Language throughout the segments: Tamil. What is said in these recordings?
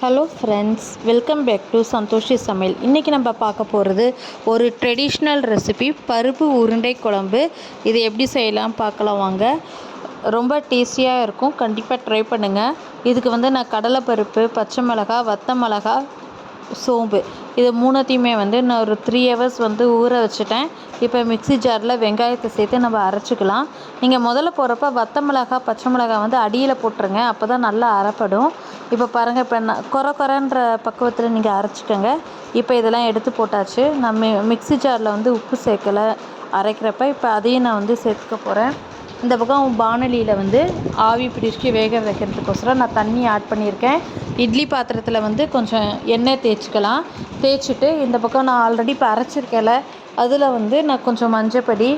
Hello friends, welcome back to Santhoshi Samayal. இன்றைக்கி நம்ம பார்க்க போகிறது ஒரு ட்ரெடிஷ்னல் ரெசிபி, பருப்பு உருண்டை குழம்பு. இது எப்படி செய்யலாம் பார்க்கலாம் வாங்க. ரொம்ப டேஸ்டியாக இருக்கும், கண்டிப்பாக ட்ரை பண்ணுங்கள். இதுக்கு நான் கடலைப்பருப்பு, பச்சை மிளகாய், வத்த மிளகாய், சோம்பு இது மூணுத்தையுமே நான் ஒரு 3 ஹவர்ஸ் ஊற வச்சுட்டேன். இப்போ மிக்ஸி ஜாரில் வெங்காயத்தை சேர்த்து நம்ம அரைச்சிக்கலாம். நீங்கள் முதல்ல போடுறப்ப வத்த மிளகாய், பச்சை மிளகாய் அடியில் போட்டுருங்க, அப்போ தான் நல்லா அரைப்படும். இப்போ பாருங்கள், இப்போ கொரன்ற பக்குவத்தில் நீங்கள் அரைச்சிக்கோங்க. இப்போ இதெல்லாம் எடுத்து போட்டாச்சு. நான் மிக்ஸி ஜாரில் உப்பு சேர்க்கலை அரைக்கிறப்ப. இப்போ அதையும் நான் சேர்த்துக்க போகிறேன். இந்த பக்கம் பானலியில் ஆவி பிடிச்சி வேக வைக்கிறதுக்கோசரம் நான் தண்ணி ஆட் பண்ணியிருக்கேன். இட்லி பாத்திரத்தில் கொஞ்சம் எண்ணெய் தேய்ச்சிட்டு இந்த பக்கம் நான் ஆல்ரெடி இப்போ அரைச்சிருக்கேன்ல, அதில் நான் கொஞ்சம் மஞ்சப்பொடி,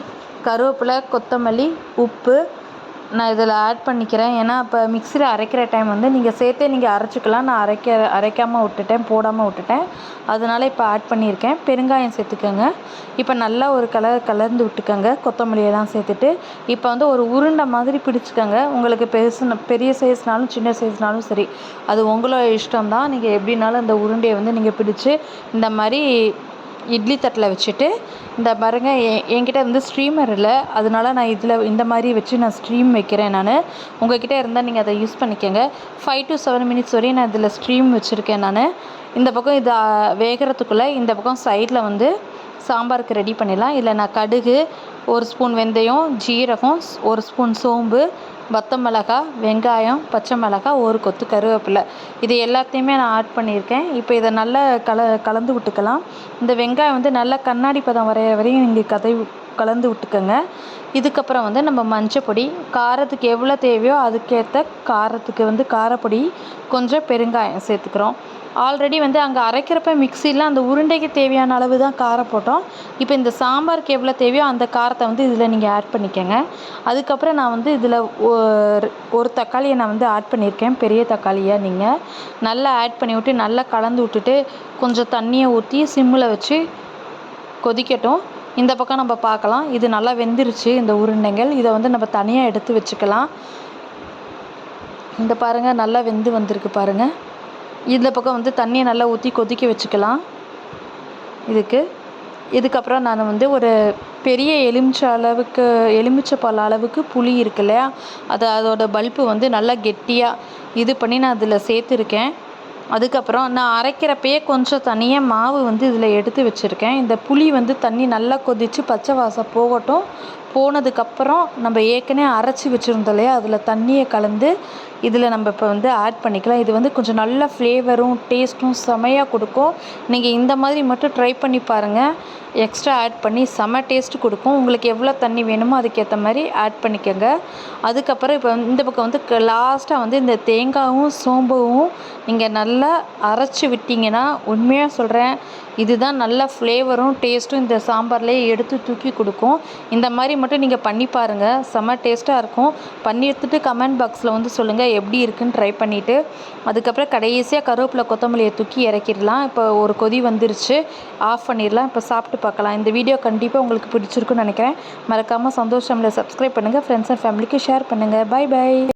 கருவேப்பிலை, கொத்தமல்லி, உப்பு நான் இதில் ஆட் பண்ணிக்கிறேன். ஏன்னா இப்போ மிக்சியில் அரைக்கிற டைம் நீங்கள் அரைச்சிக்கலாம். நான் அரைக்காமல் விட்டுட்டேன், போடாமல் விட்டுட்டேன். அதனால் இப்போ ஆட் பண்ணியிருக்கேன். பெருங்காயம் சேர்த்துக்கோங்க. இப்போ நல்லா ஒரு கலந்து விட்டுக்கோங்க, கொத்தமல்லியெல்லாம் சேர்த்துட்டு. இப்போ ஒரு உருண்டை மாதிரி பிடிச்சிக்கோங்க. உங்களுக்கு பெரிய சைஸ்னாலும் சின்ன சைஸ்னாலும் சரி, அது உங்களோட இஷ்டம்தான். நீங்கள் எப்படினாலும் அந்த உருண்டையை நீங்கள் பிடிச்சி இந்த மாதிரி இட்லி தட்டில் வச்சுட்டு, இந்த பாருங்க, என்கிட்ட ஸ்ட்ரீமர் இல்லை, அதனால நான் இதில் இந்த மாதிரி வச்சு நான் ஸ்ட்ரீம் வைக்கிறேன். உங்கள்கிட்ட இருந்தால் நீங்கள் அதை யூஸ் பண்ணிக்கோங்க. 5 to 7 மினிட்ஸ் வரையும் நான் இதில் ஸ்ட்ரீம் வச்சுருக்கேன். இந்த பக்கம் இது வேகிறதுக்குள்ளே இந்த பக்கம் சைடில் சாம்பாருக்கு ரெடி பண்ணிடலாம். இதில் நான் கடுகு, 1 ஸ்பூன் வெந்தயம், ஜீரகம், 1 ஸ்பூன் சோம்பு, வத்த மிளகாய், வெங்காயம், பச்சை மிளகாய், 1 கொத்து கருவேப்பிலை, இது எல்லாத்தையுமே நான் ஆட் பண்ணியிருக்கேன். இப்போ இதை நல்லா கலந்து விட்டுக்கலாம். இந்த வெங்காயம் நல்லா கண்ணாடி பதம் வரையும் நீங்கள் கலந்து விட்டுக்கோங்க. இதுக்கப்புறம் நம்ம மஞ்சப்பொடி, காரத்துக்கு எவ்வளோ தேவையோ அதுக்கேற்ற காரத்துக்கு காரப்பொடி, கொஞ்சம் பெருங்காயம் சேர்த்துக்கிறோம். ஆல்ரெடி அங்கே அரைக்கிறப்ப மிக்சியில் அந்த உருண்டைக்கு தேவையான அளவு தான் காரம் போட்டோம். இப்போ இந்த சாம்பாருக்கு எவ்வளோ தேவையோ அந்த காரத்தை இதில் நீங்கள் ஆட் பண்ணிக்கோங்க. அதுக்கப்புறம் நான் இதில் ஒரு தக்காளியை நான் ஆட் பண்ணியிருக்கேன், பெரிய தக்காளியாக. நீங்கள் நல்லா ஆட் பண்ணி விட்டு நல்லா கலந்து விட்டுட்டு கொஞ்சம் தண்ணியை ஊற்றி சிம்மில் வச்சு கொதிக்கட்டும். இந்த பக்கம் நம்ம பார்க்கலாம், இது நல்லா வெந்துருச்சு இந்த உருண்டைகள். இதை நம்ம தனியாக எடுத்து வச்சுக்கலாம். இந்த பாருங்கள், நல்லா வெந்து வந்திருக்கு பாருங்கள். இந்த பக்கம் தண்ணியை நல்லா ஊற்றி கொதிக்க வச்சுக்கலாம். இதுக்கப்புறம் நான் ஒரு பெரிய எலுமிச்சை பழ அளவுக்கு புளி இருக்கு இல்லையா, அதோட பல்ப்பு நல்லா கெட்டியாக இது பண்ணி நான் அதில் சேர்த்துருக்கேன். அதுக்கப்புறம் நான் அரைக்கிறப்பயே கொஞ்சம் தனியாக மாவு இதில் எடுத்து வச்சுருக்கேன். இந்த புளி தண்ணி நல்லா கொதித்து பச்சை வாசம் போகட்டும். போனதுக்கப்புறம் நம்ம ஏற்கனவே அரைச்சி வச்சுருந்தோம் இல்லையா, அதில் தண்ணியை கலந்து இதில் நம்ம இப்போ ஆட் பண்ணிக்கலாம். இது கொஞ்சம் நல்ல ஃப்ளேவரும் டேஸ்ட்டும் செமையாக கொடுக்கும். நீங்கள் இந்த மாதிரி மட்டும் ட்ரை பண்ணி பாருங்கள். எக்ஸ்ட்ரா ஆட் பண்ணி செம டேஸ்ட்டு கொடுக்கும். உங்களுக்கு எவ்வளோ தண்ணி வேணுமோ அதுக்கேற்ற மாதிரி ஆட் பண்ணிக்கோங்க. அதுக்கப்புறம் இப்போ இந்த பக்கம் லாஸ்ட்டாக இந்த தேங்காயும் சோம்பும் நீங்கள் நல்லா அரைச்சி விட்டிங்கன்னா, உண்மையாக சொல்கிறேன், இதுதான் நல்ல ஃப்ளேவரும் டேஸ்ட்டும் இந்த சாம்பார்லேயே எடுத்து தூக்கி கொடுக்கும். இந்த மாதிரி மட்டும் நீங்கள் பண்ணி பாருங்கள், செம்ம டேஸ்ட்டாக இருக்கும். பண்ணி எடுத்துகிட்டு கமெண்ட் பாக்ஸில் சொல்லுங்கள் எப்படி இருக்குன்னு ட்ரை பண்ணிவிட்டு. அதுக்கப்புறம் கடைசியாக கருவேப்பிலை, கொத்தமல்லியை தூக்கி இறக்கிடலாம். இப்போ ஒரு கொதி வந்துருச்சு, ஆஃப் பண்ணிடலாம். இப்போ சாப்பிட்டு பார்க்கலாம். இந்த வீடியோ கண்டிப்பாக உங்களுக்கு பிடிச்சிருக்குன்னு நினைக்கிறேன். மறக்காமல் சந்தோஷ் சமையலை சப்ஸ்கிரைப் பண்ணுங்கள், ஃப்ரெண்ட்ஸ் அண்ட் ஃபேமிலிக்கு ஷேர் பண்ணுங்கள். Bye by.